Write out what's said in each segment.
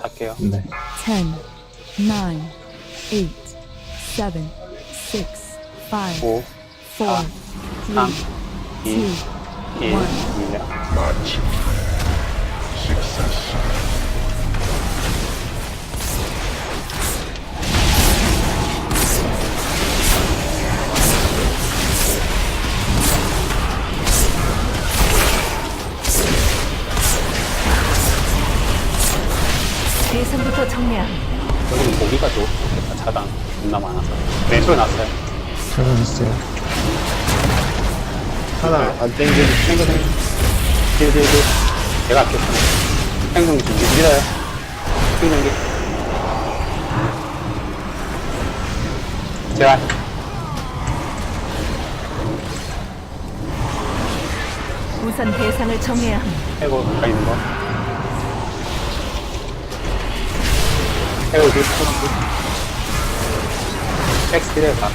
할게요. 네. 10, 9, 8, 7, 6, 5, 5, 4, 3, 3, 2, 2, 1. 1. 마침 식사시 대상부터 정리합니다. 여기는 고기가 좋겠다. 차단 겁나 많아서. 왼쪽에 났어요. 찾아냈어요. 하나 안 땡겨도 땡겨, 땡겨. 딜. 제가 할게요. 생성기 준비. 밀어요. 생성기. 제가. 우선 대상을 정해야 합니다. 해고 가까이 있는 거. 해고 딜. 엑스 딜에 가.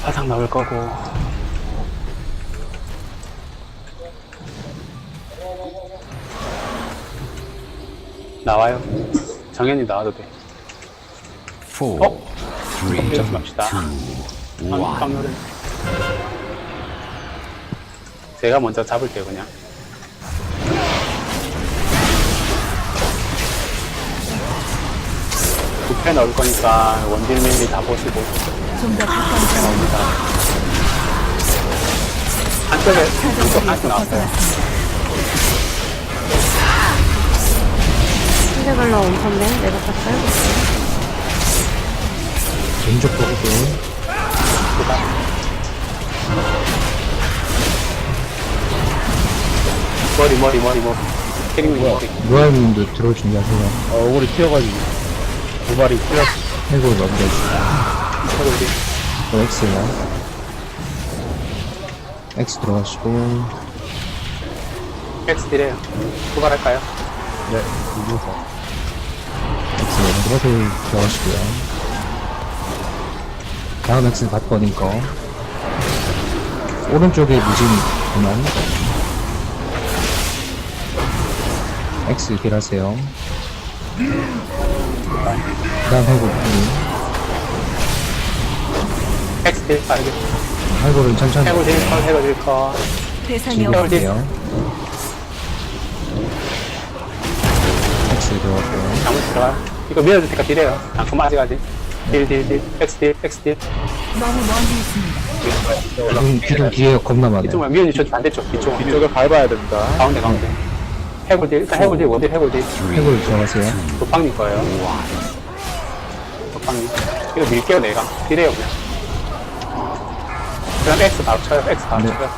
화상 나올 거고. 나와요. 정현이 나와도 돼. 어? 좀 맙시다. 깜놀은. 제가 먼저 잡을게요, 그냥. 부패 넣을 거니까 원딜 밀리 다 보시고 좀 더 가까이 나옵니다. 한쪽에, 한쪽 하나씩 나왔어요. 신데렐라 원펀맨 내가 탔어요? 왼쪽 보고 머리. 캐릭님 머리. 노아님도 들어올 준비하세요. 얼굴이 튀어가지고 도발이 튀었어. 해고 넘겨주세요. 머리. X요. X 들어가시고 엑스 딜해요. 도발할까요? 네, 이겨서. X 왼쪽으로 들어가시고요. 다음 X는 받버린 거. 오른쪽에 무진 그만. X 딜하세요. 그 다음 해고 엑스 딜 빠르게. 해고는 천천히 해고 딜 컷. 대상이 해고 딜. 할게요. X 들어갔고요. 잘못 들어가요. 이거 밀어줄 테니까 딜해요. 잠깐만 아직까지. 딜. 엑스 딜. 너무 멀리 있습니다. 기둥 뒤에 겁나 많아요. 이쪽만 미연이 저 반대쪽. 이쪽. 이쪽에 밟아야 됩니다. 가운데. 해골 딜. 일단 해골 딜. 원딜 해골 딜. 해골 들어가세요. 도팡님 거예요. 도팡님. 이거 밀게요, 내가. 딜해요, 그냥. 그럼 X 바로 쳐요. X 바로 네. 쳐요.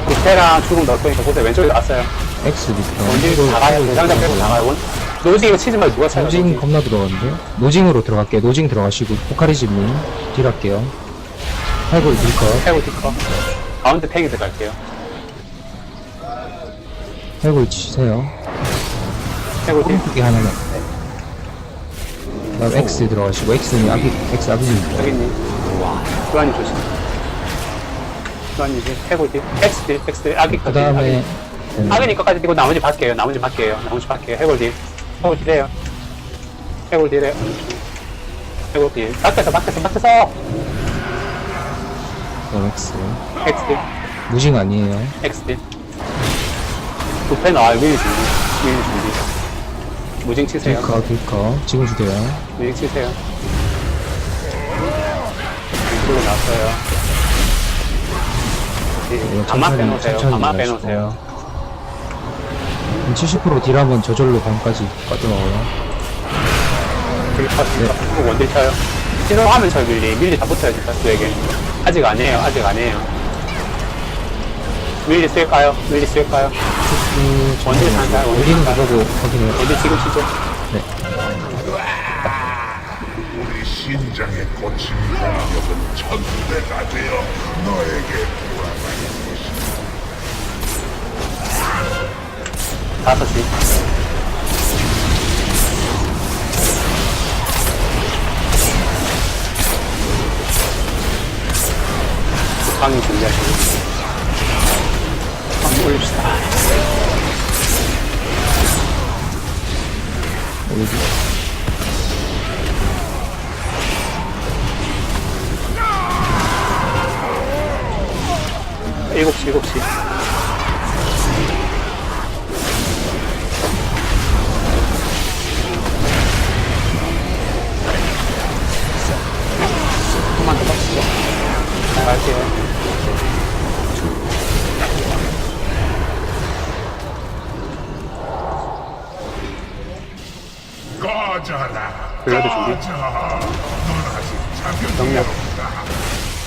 부패랑 죽음 넣을 거니까 보세요. 왼쪽에 나왔어요. X 밑으로. 원딜 다 가요. 대장장 빼고 다 가요. 노지 이거 치지 말고 누가 쳐요? 노징 노지. 겁나 들어갔는데? 노징으로 들어갈게요. 노징 들어가시고, 포카리즘님, 딜할게요. 해골 딜컷, 해골 딜 거. 가운데 팽이 들어갈게요. 해골 치세요. 해골 딜. 오른쪽에 하나는. 그 다음 X 들어가시고, X는 X 아비입니다. 여기님. 교환님 조심. 교환님 해골 딜. X 딜. 아기 그 다음에, 아기님 것까지 띄고 나머지 밖에요. 해골 딜. 해골 딜해요. 해골 딜해요. 해골 딜. 밖에서. X. X 딜. 무징 아니에요. X 딜. 부패 나와요. 미리 준비. 무징 치세요. 딜컷. 지금 주세요. 무징 치세요. 왼쪽으로 나왔어요. 이거 가만 빼놓으세요. 천천히 가만 가시고. 빼놓으세요. 70% 딜하면 저절로 밤까지 꺼져나와요. 딜 원딜 쳐요. 싫어하면 저 밀리 다 붙어야지, 다수에게. 아직 아니에요. 밀리 쓸까요? 원딜 상가요? 어디는 그거고 확인해요. 원딜 지금 치죠? 우리 신장의 고침 공격은 천대가 되어 너에게 돌아갈 것이다. 5시. 빵이 준비하시고 갈게요. 꺼져라. 블러드 준비. 꺼져. 넌 아직 자격이 정력. 없다.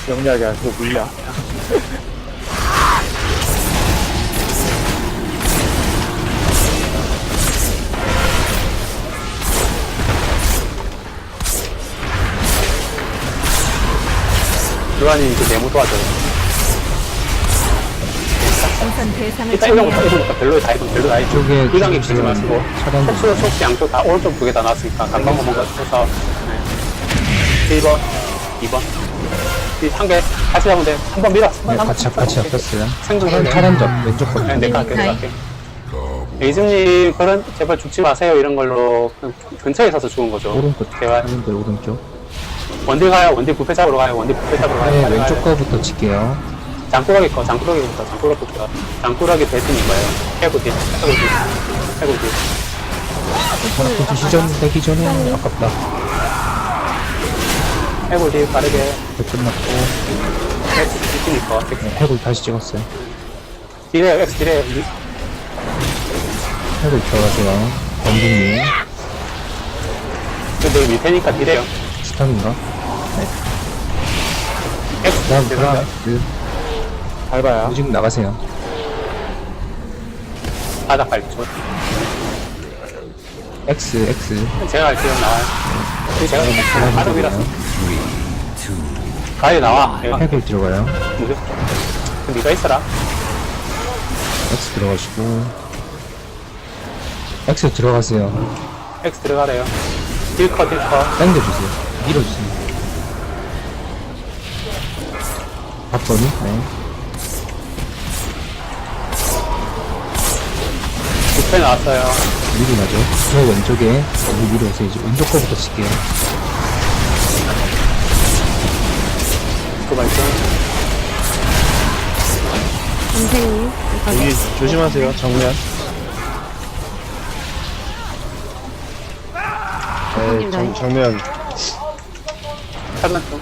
영리하게 하고 물량. 루아님 이제 네모 도와줘요. 우선 대상을 일단 정해야 합니다. 이거부터 별로 다 해도 별로 다 해도 이쪽에 불량이 치지 지금 마시고 차단 좀 촉수 촉수 양쪽 다 오른쪽 두 개 다 나왔으니까 간방만 뭔가 쳐서 1번 2번 한개 같이 잡으면 돼. 한 번 밀어. 네, 같이 잡혔어요. 생존 차단 잡 왼쪽 거. 네, 내가 할게, 내가 할게. 에이즈님, 그런, 제발 죽지 마세요. 이런 걸로. 근처에 있어서 죽은 거죠. 오른쪽, 제발. 오른쪽. 원딜 가요, 원딜 부패 잡으러 가요, 원딜 부패 잡으러 가요. 네, 빨리 왼쪽 가요. 거부터 칠게요. 장꾸러기 거, 장꾸러기부터, 장꾸러기부터. 장꾸러기 대신인 거예요. 해고딜, 해고딜, 해고딜. 하나 시전 되기 전에 아깝다. 해고딜 빠르게. 네, 끝났고. X 대신인 거. 네, 해골 다시 찍었어요. 딜해요, X 딜해요. 해골 들어가세요. 범둥님. 근데 밑에니까 딜해요. 스턴인가? X 다음, 들어가. 밟아야. 지금 나가세요. 바닥 밟죠. X. 제가 할게요, 나와요. 제가 바로 밀었어. 들어가요. 가요, 나와. 내가. 해골 들어가요. 뭐죠? 그럼 니가 있어라. X 들어가시고. X 들어가세요. X 들어가래요. 딜커, 딜커. 당겨주세요. 밀어주세요. 봤더니? 네. 부패 나왔어요. 미리 나죠. 저 왼쪽에 여기 미리 오세요. 이제 왼쪽 거부터 칠게요. 그 말씀. 선생님, 여기 조심하세요. 정면. 네, 정면. 차단 좀.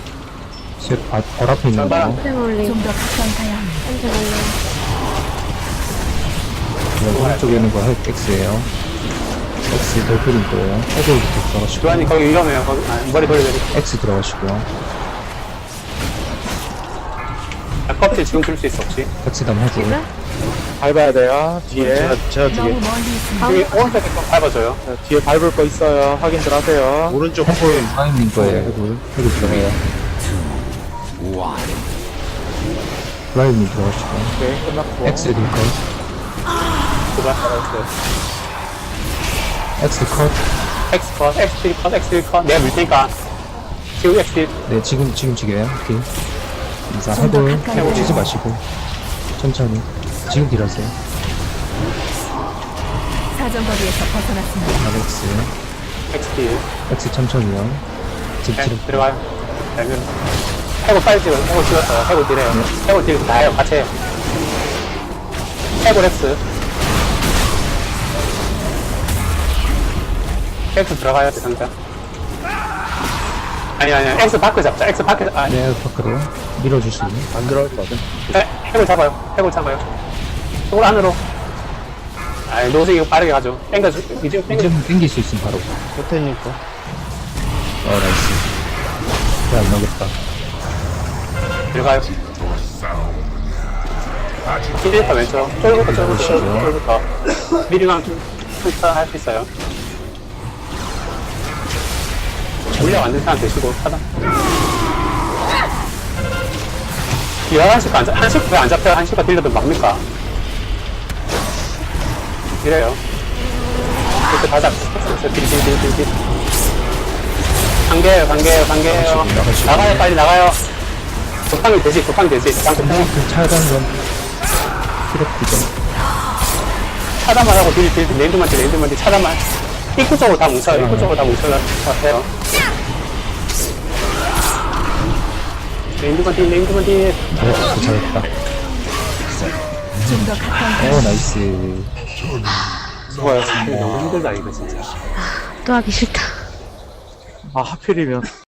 제 발 앞에 있는 거. 선생 올림. 좀 더 가까이 가야 합니다. 선생 올림. 네, 오른쪽에 있는 거 X예요. X 돌프린 거예요. 해골부터 들어가시고. 주환이 거기 위험해요. 거기, 머리. X 들어가시고요. 껍질 지금 줄 수 있어, 혹시? X 다음 해골. 지금? 밟아야 돼요. 뒤에. 제가 너무 뒤에. 멀리 있습니다. 여기 오른쪽에 좀 밟아줘요. 뒤에 밟을 거 있어요. 확인들 하세요. 오른쪽 해골 사인님 거예요. 해골. 해골 들어가요. 라이브님 들어가시고. 네, 끝났고. X 링커. 그만. X 컷. X 컷, X 딜 컷, X 딜 컷. 내가 밀 테니까. 지금 X 딜. 네, 지금 찍여요. 오케이. 자, 좀더 해골. 가까이 해골 오세요. 치지 마시고. 천천히. 지금 딜하세요. 사정거리에서 벗어났습니다. X. X 딜. X 천천히요. 지금 네, 딜. 들어가요. 잘 밀어. 해골 빨리 찍어요. 해골 찍었어요. 해골 딜해요. 해골 딜 다 해요. 같이 해요. 해골 X. X 들어가야 돼, 상자. 아니. X 바크 잡자. X 바크 잡, 아니. 네, 밖으로. 밀어주시고. 안 들어갈 것 같아. 네, 해골 잡아요. 해골 잡아요. 해골 안으로. 아니, 노스 이거 빠르게 가죠. 땡겨줘. 이제 땡겨. 이제 땡길 수 있으면 바로. 호텔이니까. 나이스. 안 나오겠다. 들어가요. 아직 1부터 왼쪽. 쫄부터. 미리랑 할 수 있어요. 물량 안 된 사람 되시고, 하다. 11시가 안 잡, 1시 왜 안 잡혀요? 1시가 딜러도 막니까. 이래요. 이렇게 다 잡혔어. 딜. 관계예요. 나가시고. 나가요, 빨리 나가요. 급하게 되지. 그 차단 건 필요 없죠. 차단만 하고 레인드만 딜, 차단만. 입구 쪽으로 다 뭉쳐요. 하세요. 레인드만 딜. 잘했다. 좀 더 가까이 나이스. 수고하셨습니다. 너무 힘들다, 이거 진짜. 또 하기 싫다. 아, 하필이면.